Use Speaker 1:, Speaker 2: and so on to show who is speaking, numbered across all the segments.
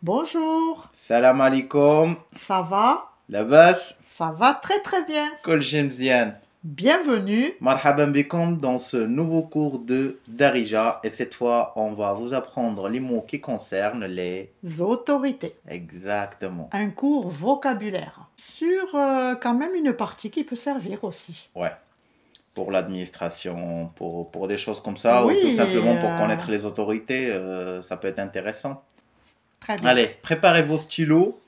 Speaker 1: Bonjour,
Speaker 2: Salam alaikum,
Speaker 1: ça va?
Speaker 2: labas,
Speaker 1: Ça va très très bien.
Speaker 2: kol jemzian.
Speaker 1: Bienvenue.
Speaker 2: Marhaban bikoum dans ce nouveau cours de Darija. Et cette fois, on va vous apprendre les mots qui concernent les...
Speaker 1: Autorités.
Speaker 2: Exactement.
Speaker 1: Un cours vocabulaire sur quand même une partie qui peut servir aussi.
Speaker 2: Ouais. Pour l'administration, pour des choses comme ça,
Speaker 1: Oui,
Speaker 2: ou tout simplement pour connaître les autorités, ça peut être intéressant.
Speaker 1: Très bien.
Speaker 2: Allez, préparez vos stylos,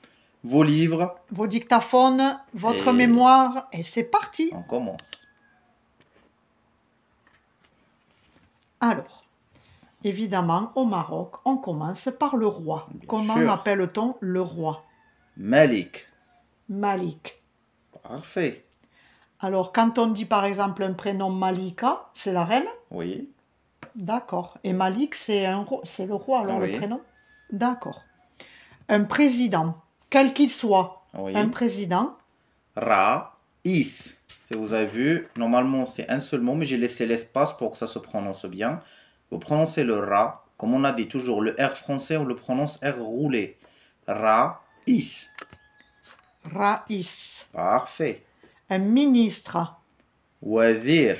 Speaker 2: vos livres.
Speaker 1: Vos dictaphones, votre
Speaker 2: Et-
Speaker 1: mémoire, et c'est parti.
Speaker 2: On commence.
Speaker 1: Alors, évidemment, au Maroc, on commence par le roi.
Speaker 2: Bien
Speaker 1: Comment
Speaker 2: sûr.
Speaker 1: appelle-t-on le roi?
Speaker 2: Malik.
Speaker 1: Malik.
Speaker 2: Parfait.
Speaker 1: Alors, quand on dit par exemple un prénom Malika, c'est la reine?
Speaker 2: Oui.
Speaker 1: D'accord. Et Malik, c'est le roi, alors
Speaker 2: Oui.
Speaker 1: le prénom? D'accord. Un président, quel qu'il soit,
Speaker 2: Oui.
Speaker 1: un président,
Speaker 2: Raïs. Si vous avez vu, normalement c'est un seul mot, mais j'ai laissé l'espace pour que ça se prononce bien. Vous prononcez le ra, comme on a dit toujours, le R français, on le prononce R roulé. Raïs.
Speaker 1: Raïs.
Speaker 2: Parfait.
Speaker 1: Un ministre,
Speaker 2: Wazir.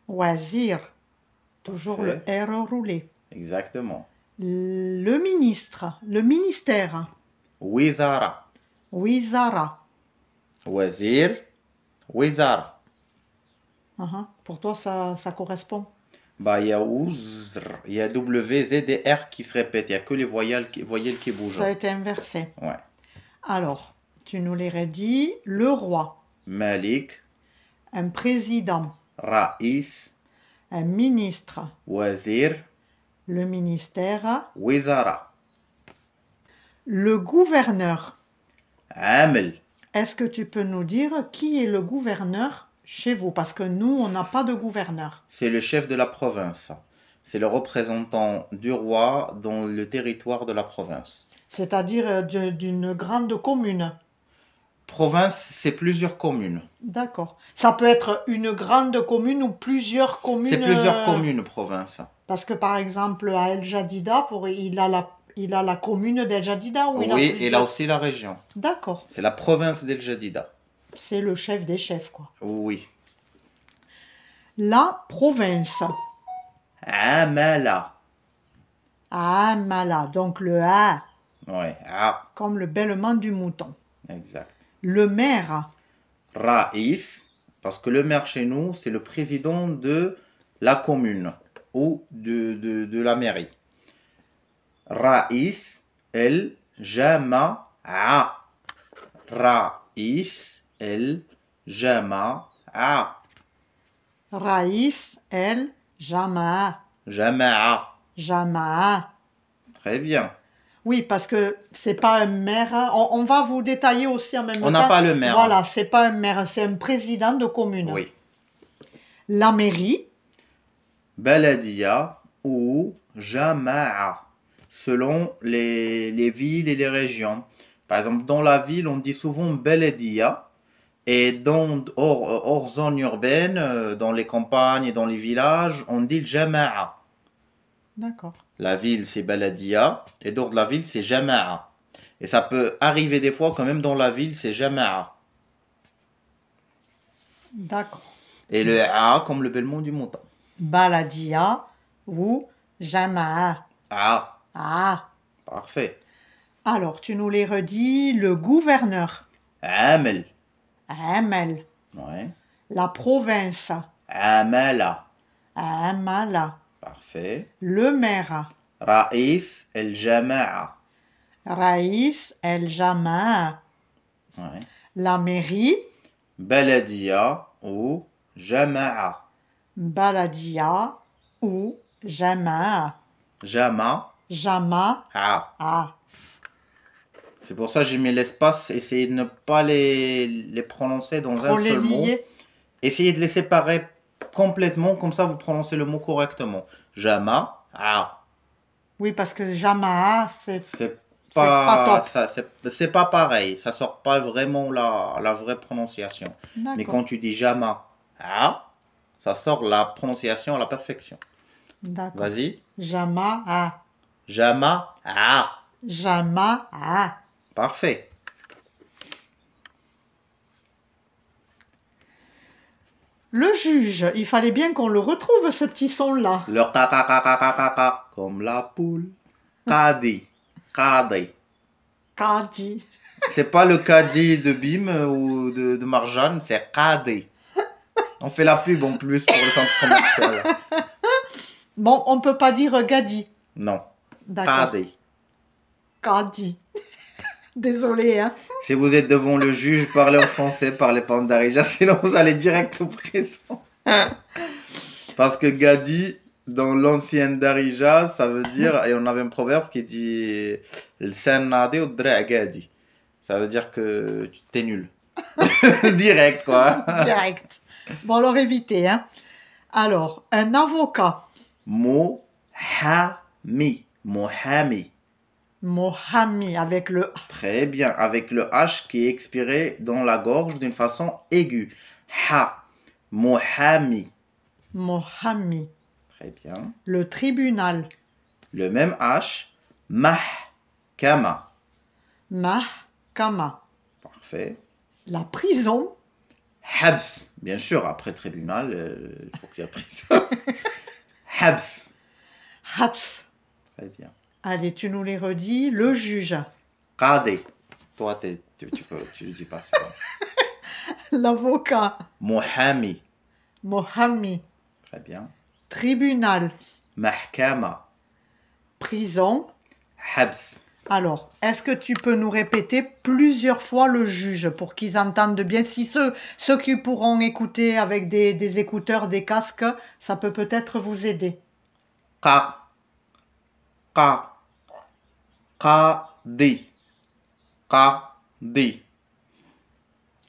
Speaker 1: wazir, toujours
Speaker 2: Parfait.
Speaker 1: le R roulé.
Speaker 2: Exactement.
Speaker 1: Le ministre, le ministère,
Speaker 2: Wizara.
Speaker 1: wizara.
Speaker 2: Wazir. Wizara.
Speaker 1: Pour toi, ça correspond?
Speaker 2: Bah, il y a Ouzr, il y a W, Z et R qui se répètent. Il n'y a que les voyelles qui bougent.
Speaker 1: Ça a été inversé.
Speaker 2: Ouais.
Speaker 1: Alors, tu nous les redis, le roi,
Speaker 2: Malik.
Speaker 1: un président,
Speaker 2: Raïs.
Speaker 1: un ministre,
Speaker 2: Wazir.
Speaker 1: le ministère,
Speaker 2: Wizara.
Speaker 1: le gouverneur.
Speaker 2: Amel.
Speaker 1: Est-ce que tu peux nous dire qui est le gouverneur chez vous? Parce que nous, on n'a pas de gouverneur.
Speaker 2: C'est le chef de la province. C'est le représentant du roi dans le territoire de la province.
Speaker 1: C'est-à-dire d'une grande commune.
Speaker 2: Province, c'est plusieurs communes.
Speaker 1: D'accord. Ça peut être une grande commune ou plusieurs communes.
Speaker 2: C'est plusieurs communes, province.
Speaker 1: Parce que par exemple, à El Jadida, il a la commune d'El Jadida ou il a
Speaker 2: Oui,
Speaker 1: plusieurs...
Speaker 2: et là aussi la région.
Speaker 1: D'accord.
Speaker 2: C'est la province d'El Jadida.
Speaker 1: C'est le chef des chefs, quoi.
Speaker 2: Oui.
Speaker 1: La province.
Speaker 2: Amala.
Speaker 1: Amala. Donc le A,
Speaker 2: Ouais. Ah,
Speaker 1: comme le bêlement du mouton.
Speaker 2: exact.
Speaker 1: Le maire.
Speaker 2: Raïs, parce que le maire chez nous, c'est le président de la commune ou de la mairie. Raïs el Jama'a. Raïs el Jama'a.
Speaker 1: Raïs el Jama'a.
Speaker 2: Jama'a.
Speaker 1: Jama'a.
Speaker 2: Très bien.
Speaker 1: Oui, parce que c'est pas un maire. On va vous détailler aussi en même temps.
Speaker 2: On n'a pas le maire.
Speaker 1: Voilà, c'est pas un maire, c'est un président de commune.
Speaker 2: Oui.
Speaker 1: La mairie.
Speaker 2: Baladia ou Jama'a, selon les villes et les régions. Par exemple, dans la ville, on dit souvent Baladia, et hors zone urbaine, dans les campagnes et dans les villages, on dit Jama'a.
Speaker 1: D'accord.
Speaker 2: La ville, c'est Baladia, et dehors de la ville, c'est Jama'a. Et ça peut arriver des fois quand même dans la ville, c'est Jama'a.
Speaker 1: D'accord.
Speaker 2: Et le A comme le bêlement du montant.
Speaker 1: Baladia ou Jama'a.
Speaker 2: Ah,
Speaker 1: Ah.
Speaker 2: parfait.
Speaker 1: Alors, tu nous les redis. Le gouverneur.
Speaker 2: Amel.
Speaker 1: Amel.
Speaker 2: Ouais.
Speaker 1: La province.
Speaker 2: Amala.
Speaker 1: Amala.
Speaker 2: Parfait.
Speaker 1: Le maire.
Speaker 2: Raïs el Jama'a.
Speaker 1: Raïs el Jama'a.
Speaker 2: Ouais.
Speaker 1: La mairie.
Speaker 2: Baladia ou Jama'a.
Speaker 1: Baladia ou Jama'a.
Speaker 2: Jama'a.
Speaker 1: Jama'a. Ah.
Speaker 2: C'est pour ça que j'ai mis l'espace. Essayez de ne pas les prononcer dans
Speaker 1: Trop
Speaker 2: un
Speaker 1: les
Speaker 2: seul mot.
Speaker 1: lier.
Speaker 2: Essayez de les séparer complètement. Comme ça, vous prononcez le mot correctement. Jama'a.
Speaker 1: Oui, parce que Jama'a,
Speaker 2: C'est
Speaker 1: pas top.
Speaker 2: c'est pas pareil. Ça sort pas vraiment la vraie prononciation. Mais
Speaker 1: D'accord.
Speaker 2: quand tu dis Jama'a, ça sort la prononciation à la perfection.
Speaker 1: D'accord.
Speaker 2: Vas-y.
Speaker 1: Jama'a.
Speaker 2: Jama'a.
Speaker 1: Jama'a.
Speaker 2: Parfait.
Speaker 1: Le juge, il fallait bien qu'on le retrouve, ce petit son-là.
Speaker 2: Le ka, comme la poule. Qadi. Qadi.
Speaker 1: Kadi.
Speaker 2: C'est pas le Qadi de Bim ou de Marjane, c'est Qadi. On fait la pub en plus pour le centre commercial.
Speaker 1: Bon, on peut pas dire Gadi.
Speaker 2: Non.
Speaker 1: D'accord.
Speaker 2: Qadi.
Speaker 1: Kadi. Désolé, hein.
Speaker 2: Si vous êtes devant le juge, parlez en français, parlez pas en darija, sinon vous allez direct au prison. Parce que Gadi, dans l'ancienne darija, ça veut dire, et on avait un proverbe qui dit L'san nadi ou dra' Gadi. Ça veut dire que t'es nul. Direct, quoi.
Speaker 1: Direct. Bon, alors évitez, hein. Alors, un avocat.
Speaker 2: Mohami. Mohami.
Speaker 1: Mohami, avec le A.
Speaker 2: Très bien, avec le H qui est expiré dans la gorge d'une façon aiguë. Ha. Mohami.
Speaker 1: Mohami.
Speaker 2: Très bien.
Speaker 1: Le tribunal.
Speaker 2: Le même H. Mahkama.
Speaker 1: Mahkama.
Speaker 2: Parfait.
Speaker 1: La prison.
Speaker 2: Habs. Bien sûr, après le tribunal, il faut qu'il y ait prison. Habs.
Speaker 1: Habs.
Speaker 2: Très bien.
Speaker 1: Allez, tu nous les redis. Le juge.
Speaker 2: Qadi. Toi, tu le dis pas, c'est bon.
Speaker 1: L'avocat.
Speaker 2: Mohami.
Speaker 1: Mohami.
Speaker 2: Très bien.
Speaker 1: Tribunal.
Speaker 2: Mahkama.
Speaker 1: Prison.
Speaker 2: Habs.
Speaker 1: Alors, est-ce que tu peux nous répéter plusieurs fois le juge pour qu'ils entendent bien? Si ceux qui pourront écouter avec des écouteurs, des casques, ça peut peut-être vous aider.
Speaker 2: Qa. Qa. Qadi. Qadi.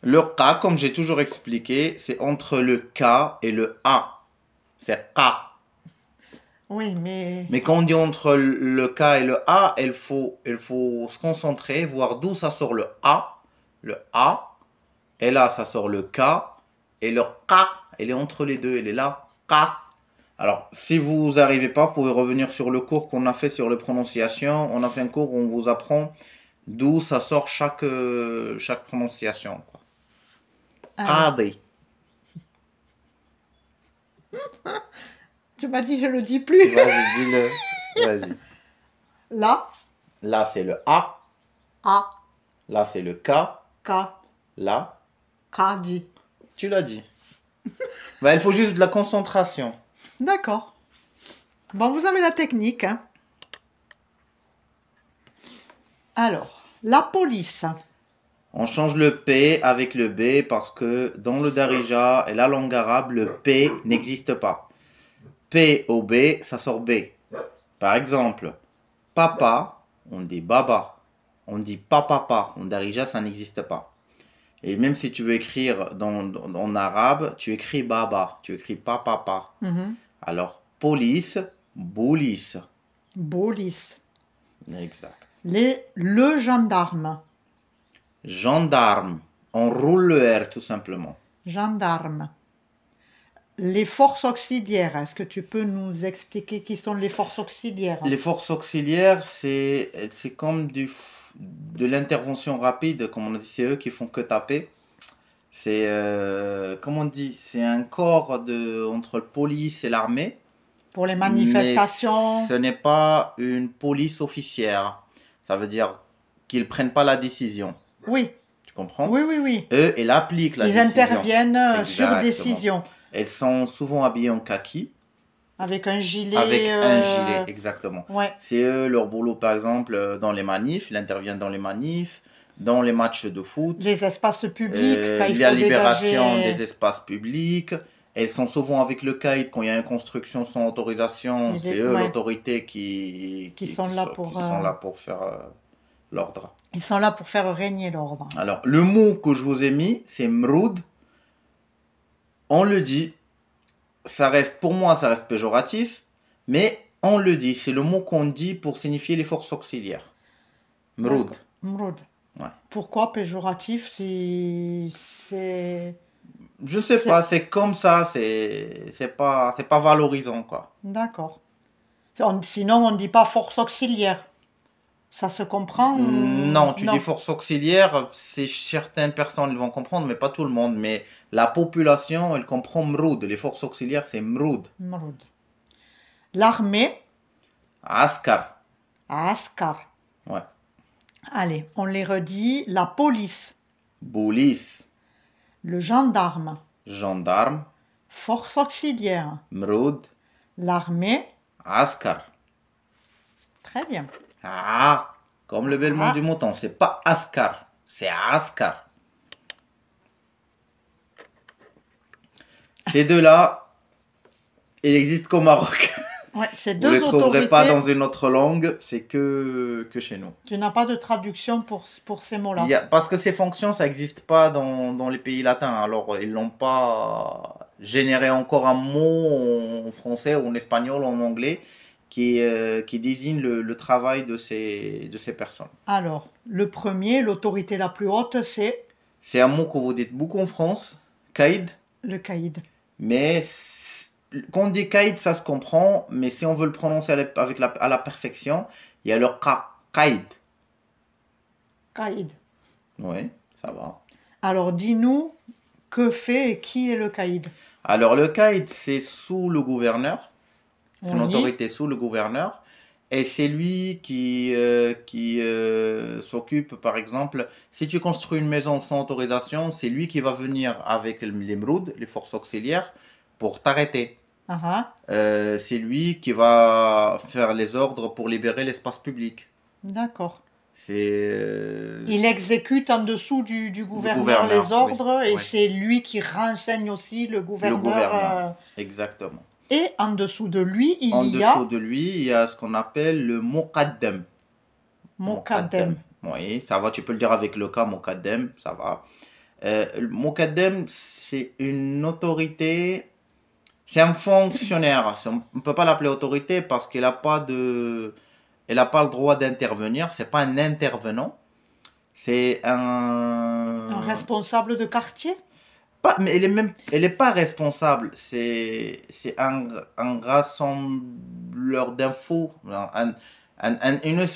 Speaker 2: Le Qa, comme j'ai toujours expliqué, c'est entre le K et le A. C'est Qa.
Speaker 1: Oui, mais...
Speaker 2: Mais quand on dit entre le K et le A, il faut se concentrer, voir d'où ça sort le A. Le A. Et là, ça sort le K. Et le Q, elle est entre les deux. Elle est là. Q. Alors, si vous n'arrivez pas, vous pouvez revenir sur le cours qu'on a fait sur les prononciations. On a fait un cours où on vous apprend d'où ça sort chaque prononciation. Qadi.
Speaker 1: Tu m'as dit, je le dis plus.
Speaker 2: Vas-y, dis-le. Vas-y.
Speaker 1: Là,
Speaker 2: Là, c'est le A.
Speaker 1: A,
Speaker 2: Là, c'est le K.
Speaker 1: K,
Speaker 2: Là,
Speaker 1: Kadi.
Speaker 2: tu l'as dit. Il faut juste de la concentration.
Speaker 1: D'accord. Bon, vous avez la technique, hein. Alors, la police.
Speaker 2: On change le P avec le B parce que dans le Darija et la langue arabe, le P n'existe pas. P au B, ça sort B. Par exemple, papa, on dit baba. On dit papa. En Darija, ça n'existe pas. Et même si tu veux écrire en arabe, tu écris baba. Tu écris papa.
Speaker 1: Mhm.
Speaker 2: Alors, police, boulis.
Speaker 1: Police.
Speaker 2: Exact.
Speaker 1: Le gendarme.
Speaker 2: Gendarme. On roule le R tout simplement.
Speaker 1: Gendarme. Les forces auxiliaires. Est-ce que tu peux nous expliquer qui sont les forces auxiliaires?
Speaker 2: Les forces auxiliaires, c'est comme de l'intervention rapide, comme on a dit, c'est eux qui font que taper. C'est, comme on dit, c'est un corps entre la police et l'armée.
Speaker 1: Pour les manifestations.
Speaker 2: Mais ce n'est pas une police officière. Ça veut dire qu'ils ne prennent pas la décision.
Speaker 1: Oui.
Speaker 2: Tu comprends?
Speaker 1: Oui.
Speaker 2: Eux, ils appliquent la décision.
Speaker 1: Ils interviennent sur
Speaker 2: Exactement.
Speaker 1: décision.
Speaker 2: Elles sont souvent habillées en kaki.
Speaker 1: Avec un gilet.
Speaker 2: Avec un gilet, exactement.
Speaker 1: Ouais.
Speaker 2: C'est eux, leur boulot, par exemple, dans les manifs. Ils interviennent dans les manifs, dans les matchs de foot.
Speaker 1: Les espaces publics. Quand il
Speaker 2: la
Speaker 1: faut
Speaker 2: libération
Speaker 1: dégager...
Speaker 2: des espaces publics. Elles sont souvent avec le caïd quand il y a une construction sans autorisation. C'est eux, l'autorité, qui sont là pour faire l'ordre.
Speaker 1: Ils sont là pour faire régner l'ordre.
Speaker 2: Alors, le mot que je vous ai mis, c'est mroud. On le dit. Pour moi, ça reste péjoratif, mais on le dit. C'est le mot qu'on dit pour signifier les forces auxiliaires. Mroud.
Speaker 1: Mroud.
Speaker 2: Ouais.
Speaker 1: Pourquoi péjoratif? C'est...
Speaker 2: Je ne sais pas, c'est comme ça, c'est pas valorisant, quoi.
Speaker 1: D'accord. Sinon, on ne dit pas force auxiliaire. Ça se comprend
Speaker 2: Non, tu dis
Speaker 1: non?
Speaker 2: force auxiliaire, c'est certaines personnes ils vont comprendre, mais pas tout le monde. Mais la population, elle comprend mroud. Les forces auxiliaires, c'est mroud.
Speaker 1: Mroud. L'armée,
Speaker 2: Askar.
Speaker 1: askar.
Speaker 2: Ouais.
Speaker 1: Allez, on les redit. La police,
Speaker 2: Police.
Speaker 1: le gendarme,
Speaker 2: Gendarme.
Speaker 1: force auxiliaire,
Speaker 2: Mroud.
Speaker 1: l'armée.
Speaker 2: Askar.
Speaker 1: Très bien.
Speaker 2: Ah, comme le bêlement du mouton, c'est pas Askar, c'est Askar. Ces deux-là, ils existent qu'au Maroc.
Speaker 1: Ouais, c'est
Speaker 2: Vous ne
Speaker 1: deux
Speaker 2: les trouverez pas
Speaker 1: autorités.
Speaker 2: dans une autre langue, c'est que chez nous.
Speaker 1: Tu n'as pas de traduction pour ces mots-là.
Speaker 2: Parce que ces fonctions, ça n'existe pas dans les pays latins. Alors, ils n'ont pas généré encore un mot en français ou en espagnol ou en anglais qui désigne le travail de ces personnes.
Speaker 1: Alors, le premier, l'autorité la plus haute, c'est
Speaker 2: C'est un mot que vous dites beaucoup en France, caïd,
Speaker 1: le caïd.
Speaker 2: mais quand on dit caïd, ça se comprend, mais si on veut le prononcer à la perfection, il y a le caïd.
Speaker 1: Caïd.
Speaker 2: Oui, ça va.
Speaker 1: Alors, dis-nous, que fait et qui est le caïd?
Speaker 2: Alors, le caïd, c'est sous le gouverneur. C'est une
Speaker 1: Oui.
Speaker 2: autorité sous le gouverneur. Et c'est lui qui s'occupe, par exemple, si tu construis une maison sans autorisation, c'est lui qui va venir avec les mrouds, les forces auxiliaires, pour t'arrêter.
Speaker 1: Ah,
Speaker 2: C'est lui qui va faire les ordres pour libérer l'espace public.
Speaker 1: d'accord.
Speaker 2: C'est
Speaker 1: Il exécute en dessous du gouverneur
Speaker 2: gouverneur,
Speaker 1: les ordres
Speaker 2: oui,
Speaker 1: et
Speaker 2: oui.
Speaker 1: c'est lui qui renseigne aussi le
Speaker 2: le
Speaker 1: gouverneur.
Speaker 2: gouverneur. Exactement.
Speaker 1: Et en dessous de lui, il
Speaker 2: En
Speaker 1: y
Speaker 2: dessous
Speaker 1: a
Speaker 2: de lui, il y a ce qu'on appelle le muqaddam.
Speaker 1: Mokaddem.
Speaker 2: Oui, ça va, tu peux le dire avec le cas muqaddam, ça va. Le muqaddem, c'est une autorité, c'est un fonctionnaire. On ne peut pas l'appeler autorité parce qu'elle n'a pas elle a pas le droit d'intervenir. C'est pas un intervenant. C'est
Speaker 1: Un responsable de quartier?
Speaker 2: mais elle est pas responsable. C'est un rassembleur d'infos, une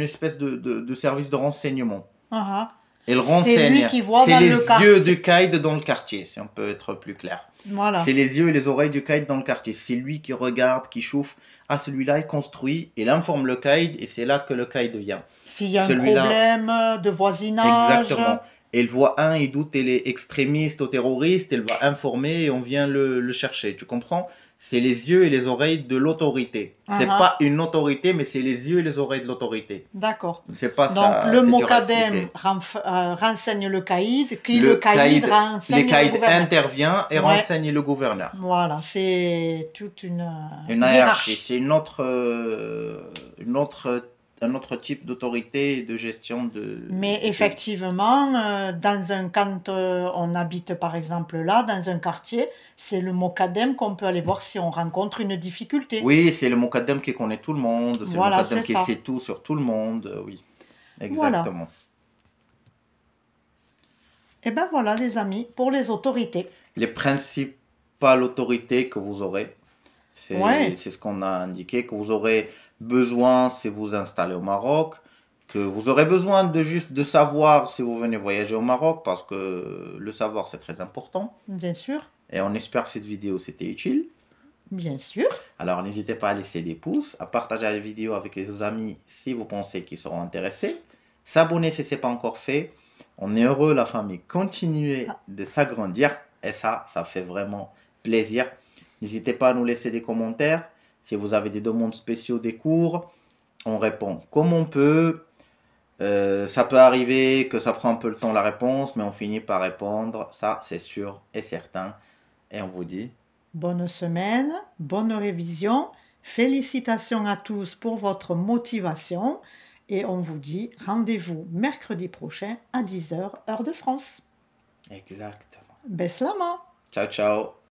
Speaker 2: espèce de service de renseignement.
Speaker 1: Ah,
Speaker 2: Il
Speaker 1: c'est lui
Speaker 2: renseigne.
Speaker 1: qui voit
Speaker 2: C'est
Speaker 1: dans
Speaker 2: les
Speaker 1: le
Speaker 2: yeux
Speaker 1: quartier.
Speaker 2: du caïd dans le quartier, si on peut être plus clair.
Speaker 1: Voilà.
Speaker 2: C'est les yeux et les oreilles du caïd dans le quartier. C'est lui qui regarde, qui chauffe. Ah, celui-là est construit. Il informe le caïd et c'est là que le caïd vient.
Speaker 1: S'il y a un
Speaker 2: Celui-là-
Speaker 1: problème de voisinage.
Speaker 2: Exactement. Elle voit un, il doute, elle est extrémiste ou terroriste, elle va informer et on vient le chercher. Tu comprends? C'est les yeux et les oreilles de l'autorité. C'est
Speaker 1: Ah.
Speaker 2: pas une autorité, mais c'est les yeux et les oreilles de l'autorité.
Speaker 1: D'accord.
Speaker 2: C'est pas
Speaker 1: Donc
Speaker 2: ça.
Speaker 1: le
Speaker 2: c'est dur à
Speaker 1: Mokaddem
Speaker 2: expliquer.
Speaker 1: renseigne le caïd, qui
Speaker 2: Le
Speaker 1: le caïd
Speaker 2: caïd-
Speaker 1: renseigne
Speaker 2: Les
Speaker 1: le
Speaker 2: caïds
Speaker 1: gouverneur.
Speaker 2: intervient et
Speaker 1: Ouais.
Speaker 2: renseigne le gouverneur.
Speaker 1: Voilà, c'est toute une
Speaker 2: Une hiérarchie, c'est un autre type d'autorité et de gestion de.
Speaker 1: Mais effectivement, quand on habite par exemple là, dans un quartier, c'est le Mokaddem qu'on peut aller voir si on rencontre une difficulté.
Speaker 2: Oui, c'est le Mokaddem qui connaît tout le monde, c'est
Speaker 1: Voilà,
Speaker 2: le Mokaddem
Speaker 1: c'est
Speaker 2: qui
Speaker 1: ça.
Speaker 2: sait tout sur tout le monde, oui. Exactement.
Speaker 1: Et ben voilà les amis, pour les autorités.
Speaker 2: Les principales autorités que vous aurez,
Speaker 1: Ouais.
Speaker 2: c'est ce qu'on a indiqué, que vous aurez besoin si vous installez au Maroc, que vous aurez besoin de savoir si vous venez voyager au Maroc, parce que le savoir c'est très important.
Speaker 1: Bien sûr,
Speaker 2: Et on espère que cette vidéo c'était utile.
Speaker 1: bien sûr.
Speaker 2: Alors n'hésitez pas à laisser des pouces, à partager la vidéo avec vos amis si vous pensez qu'ils seront intéressés. S'abonner si ce n'est pas encore fait. On est heureux, la famille. Continuez de s'agrandir. Et ça fait vraiment plaisir. N'hésitez pas à nous laisser des commentaires. Si vous avez des demandes spéciaux des cours, on répond comme on peut. Ça peut arriver que ça prend un peu le temps la réponse, mais on finit par répondre. Ça, c'est sûr et certain. Et on vous dit...
Speaker 1: Bonne semaine, bonne révision. Félicitations à tous pour votre motivation. Et on vous dit rendez-vous mercredi prochain à 10h, heure de France.
Speaker 2: Exactement.
Speaker 1: Beslama!
Speaker 2: Ciao, ciao.